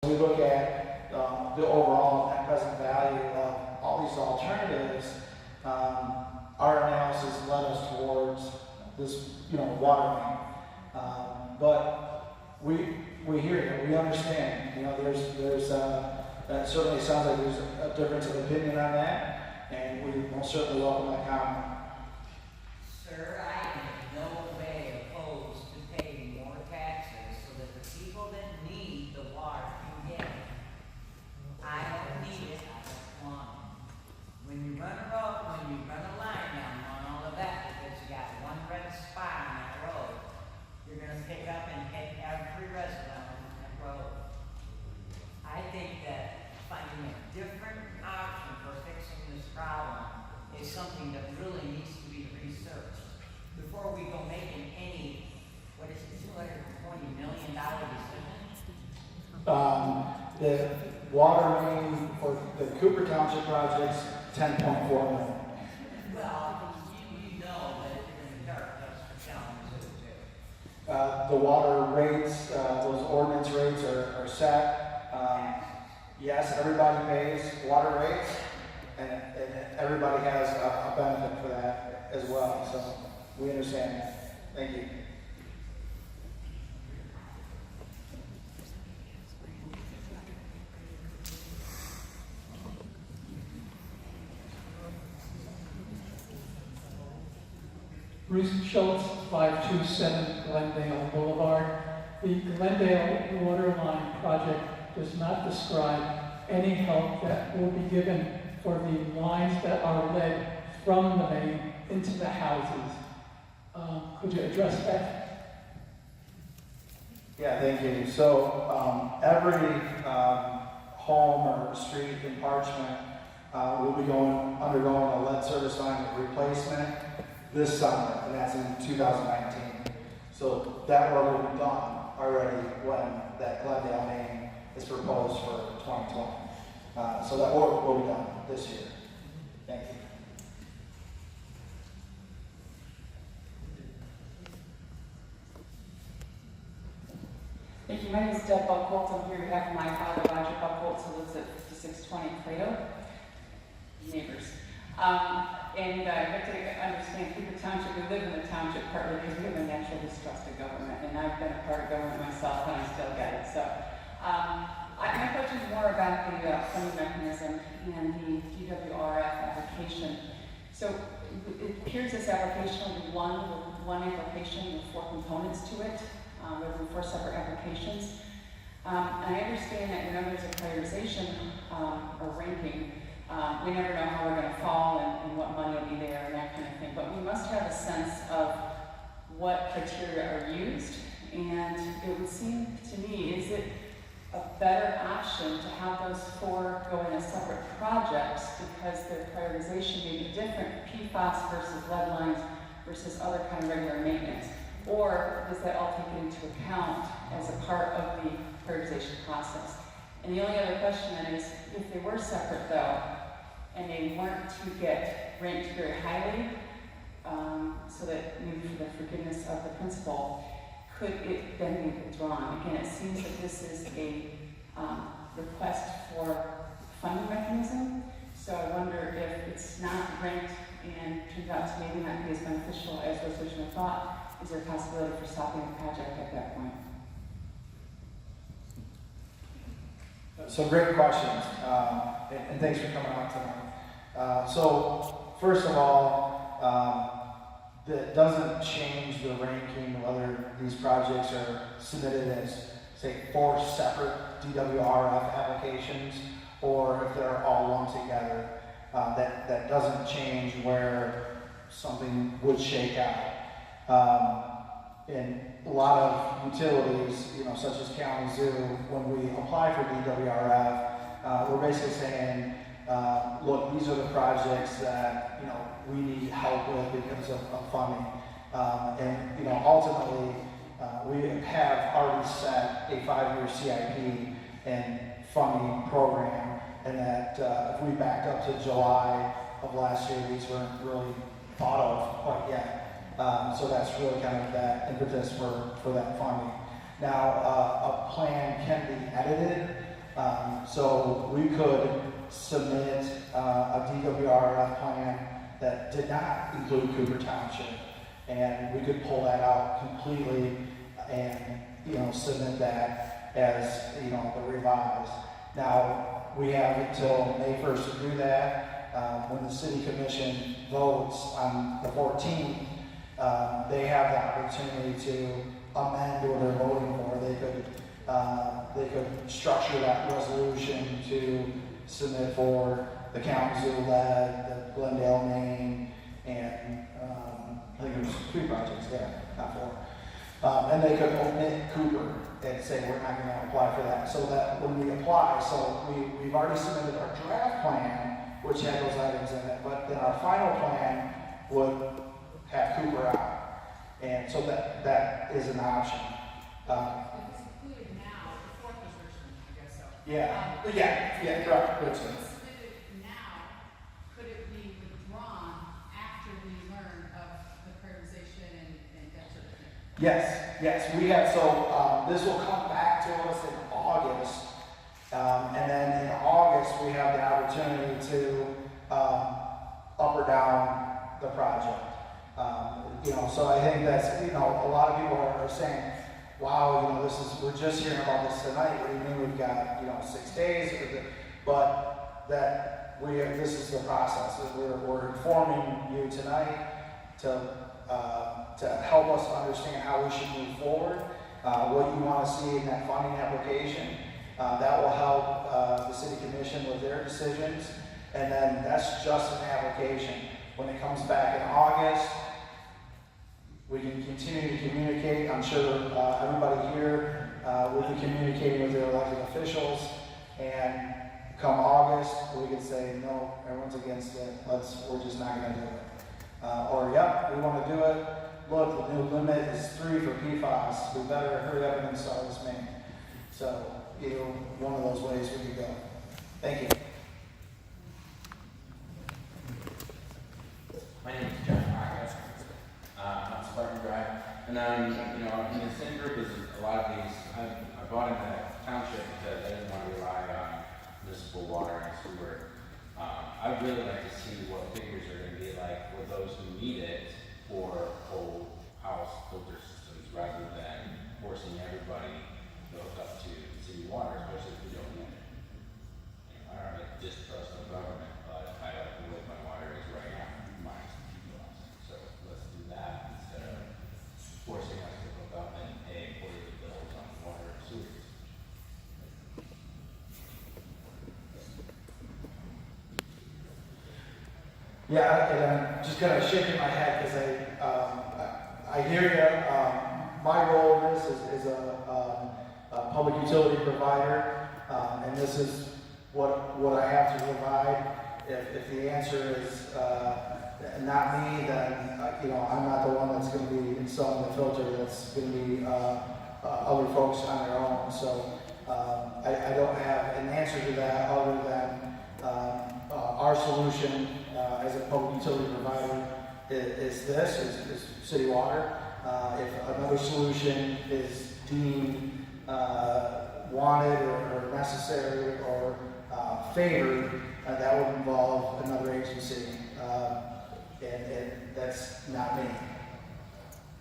We look at the overall net present value of all these alternatives. Our analysis led us towards this, water main. But we hear you, we understand. There's that certainly sounds like there's a difference of opinion on that, and we most certainly welcome that comment. Sir, I am in no way opposed to paying more taxes so that the people that need the water can get it. I don't need it, I just want it. When you run a road, when you run a line down on all of that, because you got one red spot on that road, you're gonna pick up and hit every resident on that road. I think that finding a different option for fixing this problem is something that really needs to be researched before we go making any, what is it, $220 million decision? The water main for the Cooper Township project's $10.4 million. Well, you know that it's in the dark, that's for Kalamazoo too. The water rates, those ordinance rates are set. Yes, everybody pays water rates, and everybody has a benefit for that as well. So we understand that. Thank you. Bruce Schultz, 527 Glendale Boulevard. The Glendale Water Line project does not describe any help that will be given for the lines that are led from the main into the houses. Could you address that? Yeah, thank you. So every home or street in Parchment will be undergoing a lead service line replacement this summer, and that's in 2019. So that work will be done already when that Glendale main is proposed for 2020. So that work will be done this year. Thank you. Thank you. My name is Deb Buckholtz. I'm here on behalf of my father, Roger Buckholtz, who lives at 5620 Plato. Neighbors. And I have to understand, Cooper Township, we live in the township partly because we have a natural distrust of government, and I've been a part of government myself, and I still get it. So, my question is more about the funding mechanism and the DWRF application. So, it appears this application will be one application with 4 components to it, rather than 4 separate applications. And I understand that whenever there's a prioritization or ranking, we never know how we're going to fall and what money will be there and that kind of thing. But we must have a sense of what criteria are used. And it would seem to me, is it a better option to have those 4 go in as separate projects because their prioritization may be different, PFAS versus lead lines versus other kind of regular maintenance? Or does that all take into account as a part of the prioritization process? And the only other question then is, if they were separate though, and they weren't to get ranked very highly, so that maybe for the forgiveness of the principal, could it then be withdrawn? Again, it seems that this is a request for funding mechanism, so I wonder if it's not ranked and turns out to maybe not be as beneficial as was originally thought, is there a possibility for stopping the project at that point? So great questions, and thanks for coming out tonight. So first of all, that doesn't change the ranking whether these projects are submitted as, say, 4 separate DWRF applications or if they're all lumped together. That doesn't change where something would shake out. In a lot of utilities, such as Kalamazoo, when we apply for DWRF, we're basically saying, look, these are the projects that we need help with because of funding, and ultimately we have already set a 5-year CIP and funding program, and that if we backed up to July of last year, these weren't really thought of quite yet. So that's really kind of that impetus for that funding. Now, a plan can be edited So we could submit a DWRF plan that did not include Cooper Township, and we could pull that out completely and, submit that as, the revised. Now, we have until May 1st to do that. When the city commission votes on the 14th, they have the opportunity to amend what they're voting for. They could structure that resolution to submit for the Kalamazoo lead, the Glendale main, and I think there's 3 projects there, not 4. And they could omit Cooper and say we're not going to apply for that. So that when we apply, we've already submitted our draft plan, which had those items in it, but then our final plan would have Cooper out. And so that is an option. If it's included now, the fourth version, I guess so. Yeah, correct. If it's submitted now, could it be withdrawn after we learn of the prioritization and that sort of thing? Yes, we have, so this will come back to us in August, and then in August, we have the opportunity to up or down the project. So I think that's, a lot of people are saying, wow, we're just hearing about this tonight, what do you mean we've got, 6 days, but this is the process, we're informing you tonight to help us understand how we should move forward, what you want to see in that funding application. That will help the city commission with their decisions, and then that's just an application. When it comes back in August, we can continue to communicate. I'm sure everybody here will be communicating with their elected officials, and come August, we can say, no, everyone's against it, we're just not going to do it. Or, yep, we want to do it. Look, the new limit is 3 for PFAS. We better hurry up and install this main. So, one of those ways we could go. Thank you. My name is John Marcus. I'm Spartan Drive. And then, in the same group as a lot of these, I bought into that township because I didn't want to rely on municipal water and sewer. I'd really like to see what figures are going to be like for those who need it for whole house filter systems rather than forcing everybody to hook up to city water, especially if we don't need it. I don't have a distrust of government, but I like the way my water is right now. Mine's PFAS. So let's do that instead of forcing us to hook up and pay quarterly bills on water and sewer. Yeah, and I'm just kind of shaking my head because I hear you. My role in this is a public utility provider, and this is what I have to provide. If the answer is not me, then I'm not the one that's going to be installing the filter. That's going to be other folks on their own. So I don't have an answer to that other than our solution as a public utility provider is city water. If another solution is deemed wanted or necessary or favored, that would involve another agency, and that's not me.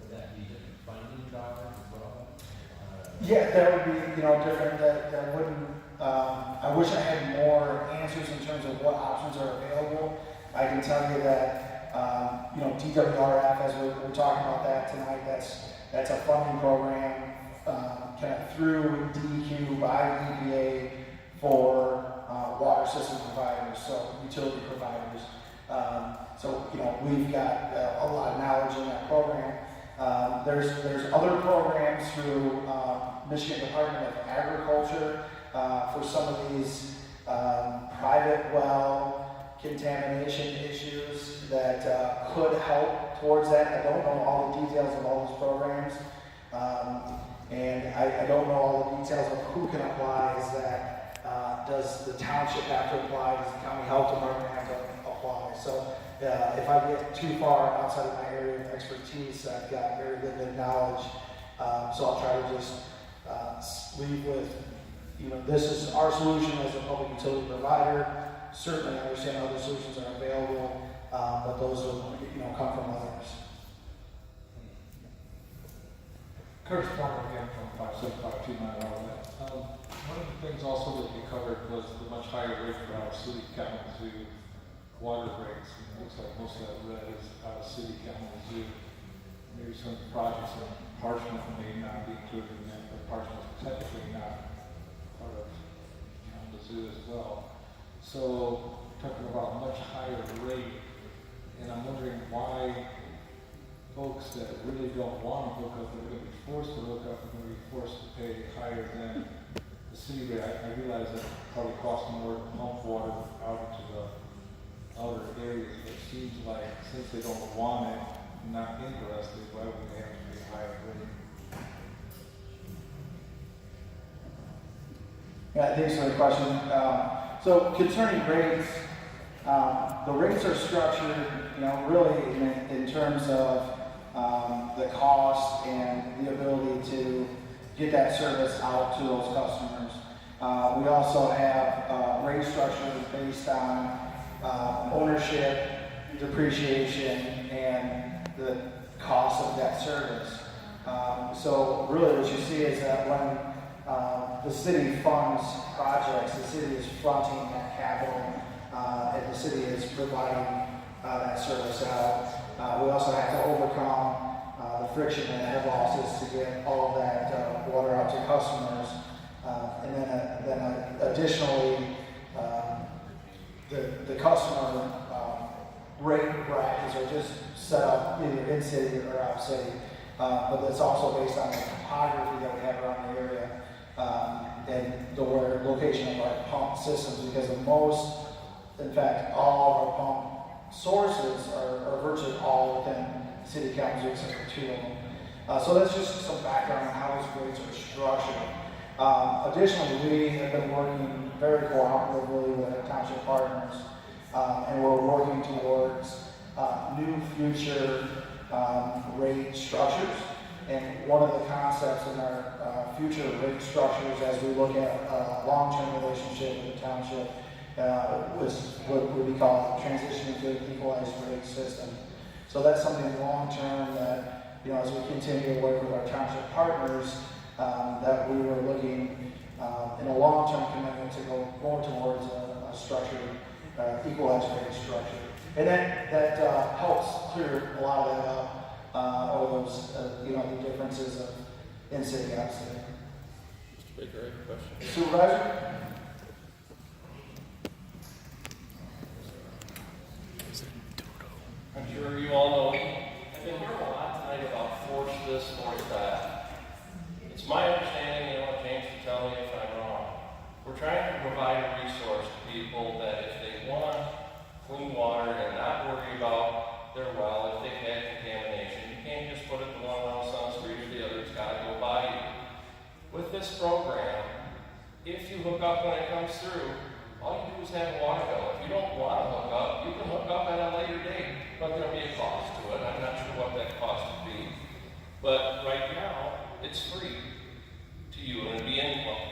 Would that be different funding dollars as well? Yeah, that would be different. That wouldn't. I wish I had more answers in terms of what options are available. I can tell you that DWRF, as we're talking about that tonight, that's a funding program kind of through DEQ by EPA for water system providers, so utility providers. We've got a lot of knowledge in that program. There's other programs through Michigan Department of Agriculture for some of these private well contamination issues that could help towards that. I don't know all the details of all those programs, and I don't know all the details of who can apply. Is that does the township have to apply? Does the county health department have to apply? So if I get too far outside of my area of expertise, I've got very limited knowledge. So I'll try to just leave with this is our solution as a public utility provider. Certainly understand other solutions are available, but those will, come from others. Curtis Farmer again from 5752 Mile Outlet. One of the things also that we covered was the much higher rate for our city county zoo water rates. And it looks like most of that red is out of city county zoo. Maybe some projects in Parchment may not be included in that, but Parchment is technically not part of the zoo as well. So talking about a much higher rate, and I'm wondering why folks that really don't want to hook up, they're going to be forced to hook up, and going to be forced to pay higher than the city rate. I realize that it probably costs more to pump water out into the outer areas, but it seems like since they don't want it, not interested, why would they have to pay a higher rate? Yeah, thanks for the question. So concerning rates, the rates are structured, really in terms of the cost and the ability to get that service out to those customers. We also have rate structures based on ownership, depreciation, and the cost of that service. So really what you see is that when the city funds projects, the city is fronting that capital, and the city is providing that service out. We also have to overcome the friction and head losses to get all of that water out to customers. And then additionally, the customer rate brackets are just set up either in city or out city. But it's also based on the topography that we have around the area and the location of our pump systems, because in fact, all of our pump sources are virtually all within city counties except for 2 of them. So that's just some background on how those rates are structured. Additionally, we have been working very cooperatively with our township partners, and we're working towards new future rate structures. And one of the concepts in our future rate structures, as we look at a long-term relationship with the township, was what we call transitioning to an equalized rate system. So that's something long-term that, as we continue to work with our township partners, that we were looking in a long-term commitment to go more towards a structured, equalized rate structure. And that helps clear a lot of that up, or those, the differences of in-city, out-city. Mr. Baker, I have a question. Supervisor? I'm sure you all know, I've been hearing a lot tonight about force this, force that. It's my understanding, and I want James to tell me if I'm wrong, we're trying to provide a resource to people that if they want clean water and not worry about their well, if they've had contamination, you can't just put it the one house on the street or the other, it's got to go by you. With this program, if you hook up when it comes through, all you do is have a water bill. If you don't want to hook up, you can hook up at a later date. But there'll be a cost to it. I'm not sure what that cost would be. But right now, it's free to you, and it'll be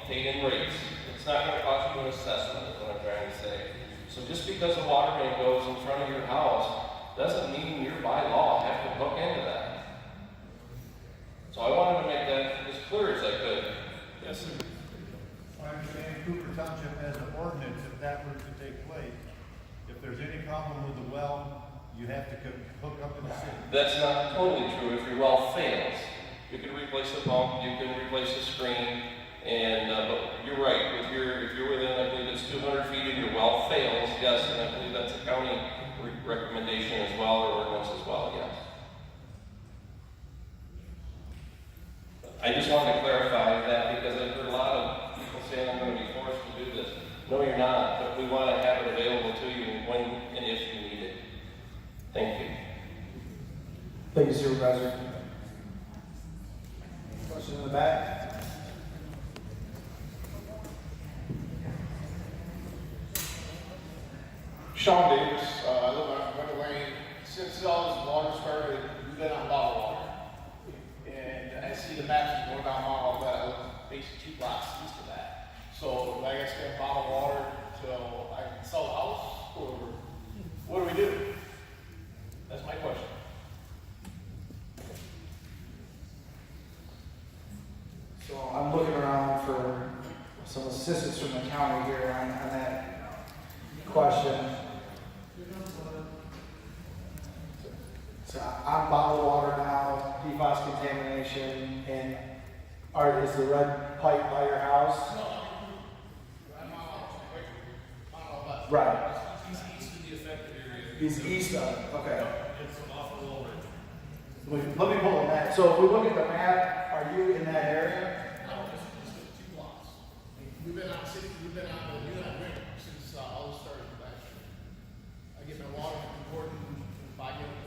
paid in rates. It's not going to cost you an assessment, is what I'm trying to say. So just because a water main goes in front of your house doesn't mean you're by law have to hook into that. So I wanted to make that as clear as I could. Yes, sir. I understand Cooper Township has an ordinance if that were to take place. If there's any problem with the well, you have to hook up in the city. That's not totally true. If your well fails, you can replace the pump, you can replace the screen, and but you're right. If you're within, I believe it's 200 feet and your well fails, yes, and I believe that's a county recommendation as well, or ordinance as well, yes. I just wanted to clarify that because I've heard a lot of people saying I'm going to be forced to do this. No, you're not, but we want to have it available to you when and if you need it. Thank you. Thank you, Supervisor. Question in the back? Sean Davis, I live on Winter Lane. Since all this water started, we've been on bottled water. And I see the maps going down Mount Olivet. I live basically 2 blocks east of that. So I guess can't bottle water till I can sell the house, or what do we do? That's my question. So I'm looking around for some assistance from the county here on that question. So I'm bottled water now, PFAS contamination, and is the red pipe by your house? Right. He's east of the affected area. He's east of it, okay. It's off a little bit. Let me pull a map. So if we look at the map, are you in that area? No, it's 2 blocks. We've been on rent since all this started last year. I get my water from Gordon in 5 minutes.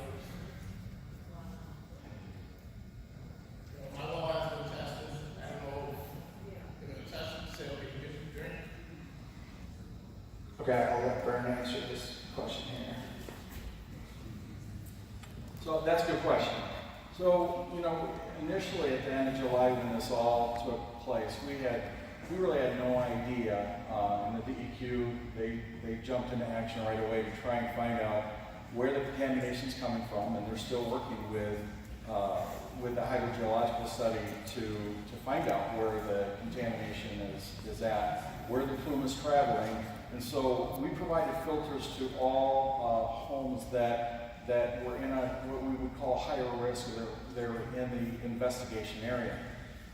My well has been tested. I don't know if they're gonna test it, say, okay, you can drink. Okay, I'll let Vern answer this question here. So that's a good question. So, initially at the end of July when this all took place, we really had no idea. And the DEQ, they jumped into action right away to try and find out where the contamination is coming from, and they're still working with the hydrogeological study to find out where the contamination is at, where the plume is traveling. And so we provided filters to all homes that were in what we would call higher risk, or they're in the investigation area.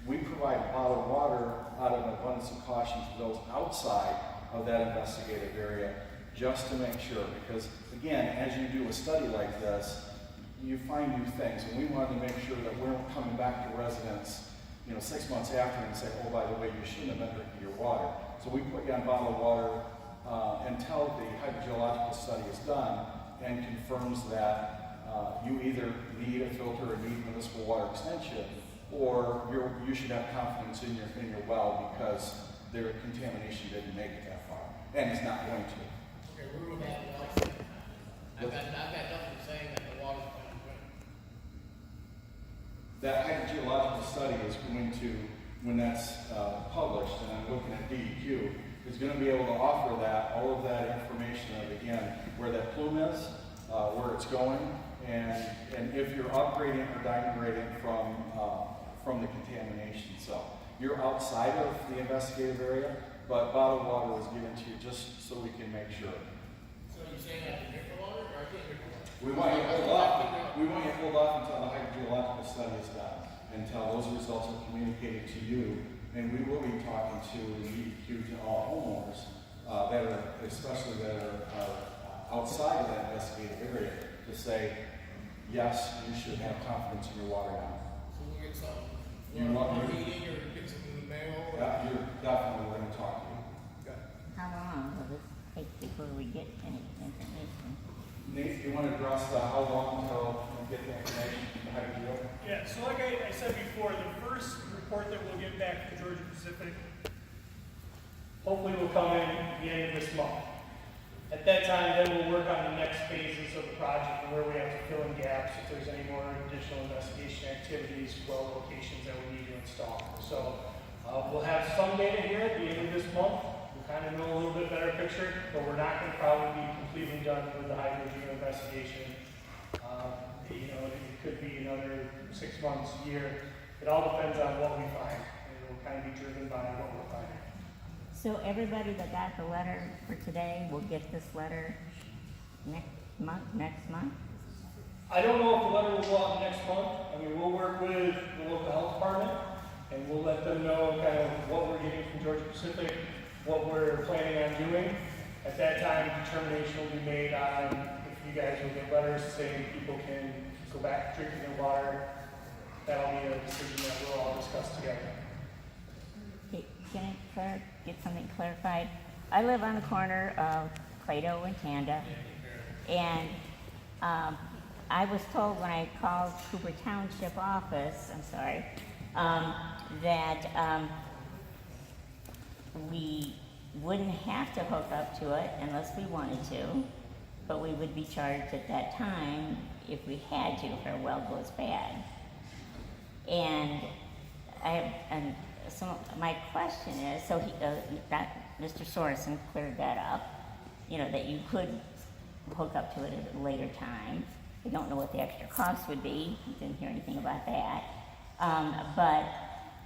We provide bottled water out of an abundance of caution to those outside of that investigative area, just to make sure. Because again, as you do a study like this, you find new things, and we wanted to make sure that we're coming back to residents, 6 months after and say, oh, by the way, you shouldn't have been drinking your water. So we put you on bottled water until the hydrogeological study is done and confirms that you either need a filter or need municipal water extension, or you should have confidence in your well because their contamination didn't make it that far, and it's not going to. Okay, where would that well? I've got nothing saying that the water's going to drink. That hydrogeological study is going to, when that's published, and I'm looking at DEQ, is going to be able to offer all of that information of, again, where that plume is, where it's going, and if you're upgrading or downgrading from the contamination. So you're outside of the investigative area, but bottled water was given to you just so we can make sure. So you're saying I can drink the water, or I can't drink the water? We want you to hold off. We want you to hold off until the hydrogeological study is done, until those results are communicated to you. And we will be talking to DEQ, to all homeowners especially that are outside of that investigative area, to say, yes, you should have confidence in your water now. So we'll get some. You want Or me? meeting, or get some in the mail? or- Yeah, you're definitely going to talk to you. Okay. How long will this take before we get any information? Nate, do you want to address how long until you get the information from the hydrogeo? Yeah, so like I said before, the first report that we'll get back from Georgia Pacific hopefully will come in at the end of this month. At that time, then we'll work on the next phases of the project and where we have to fill in gaps, if there's any more additional investigation activities, well locations that we need to install. So we'll have some data here at the end of this month. We'll kind of know a little bit better picture, but we're not going to probably be completely done with the hydrogeo investigation. It could be another 6 months, a year. It all depends on what we find, and it will kind of be driven by what we're finding. So everybody that got the letter for today will get this letter next month? I don't know if the letter will go out next month. I mean, we'll work with the local health department, and we'll let them know kind of what we're getting from Georgia Pacific, what we're planning on doing. At that time, determination will be made on if you guys will get letters saying people can go back to drinking their water. That'll be a decision that we'll all discuss together. Okay, can I get something clarified? I live on the corner of Plato and Tanda, and I was told when I called Cooper Township office, that we wouldn't have to hook up to it unless we wanted to, but we would be charged at that time if we had to, if our well goes bad. And I have so my question is, so that Mr. Sorensen cleared that up, that you could hook up to it at a later time. I don't know what the extra cost would be. Didn't hear anything about that. But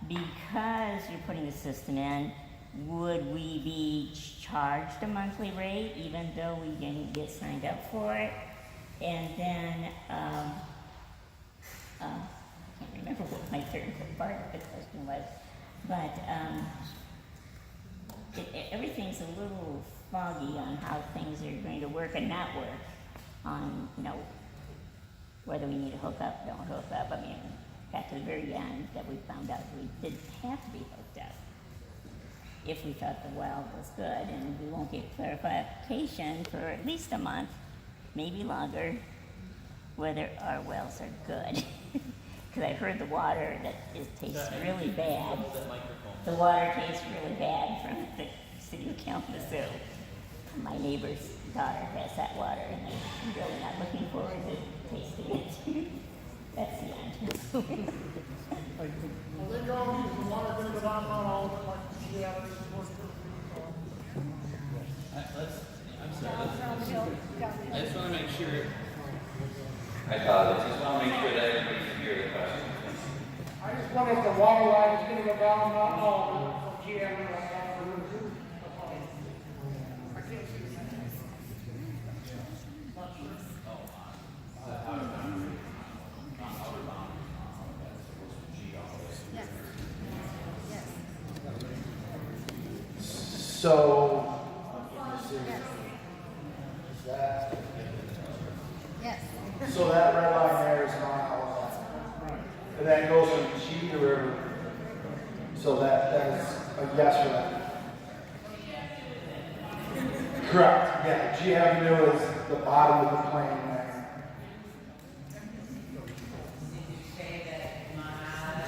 because you're putting the system in, would we be charged a monthly rate even though we didn't get signed up for it? And then, I can't remember what my third part of the question was, but everything's a little foggy on how things are going to work and not work on, whether we need to hook up, don't hook up. I mean, got to the very end that we found out we didn't have to be hooked up if we thought the well was good, and we won't get clarification for at least a month, maybe longer, whether our wells are good. Because I heard the water tastes really bad. The water tastes really bad from the city of Kalamazoo. My neighbor's daughter has that water, and I'm really not looking forward to tasting it. That's the end. Well, they go, the water gonna go down on all of it, like, yeah, I just want to make sure. I just want to make sure that everybody can hear the question. I just wonder if the water line is gonna go down, not all of it, from GM and like down to the roof. I can't see the not sure. Yes. Yes. So, let's see. Is that, Yes. so that red line there is not all of that. And that goes from G to river. So that is a yes for that. Correct, yeah, G Avenue is the bottom of the plane there. Did you say that Monada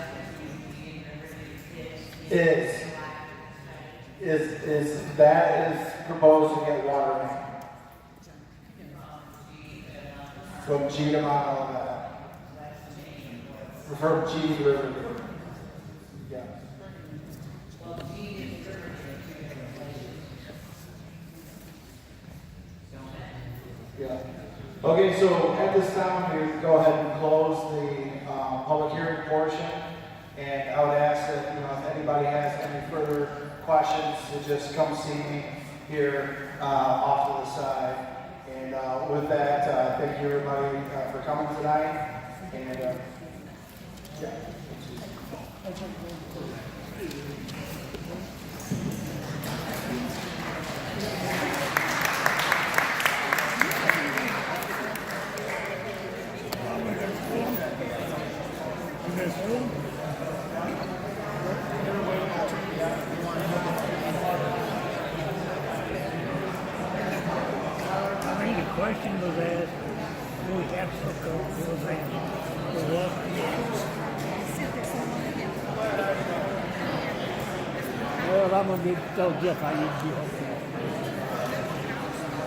Is that is proposed to get water in. From G to Mount Olivet. From G to river. Yeah. Yeah. Okay, so at this time, we go ahead and close the public hearing portion. And I would ask that, if anybody has any further questions, to just come see me here off to the side. And with that, thank you everybody for coming tonight. And yeah. Question was asked, do we have to go to well, I'm gonna tell Jeff I need to be okay.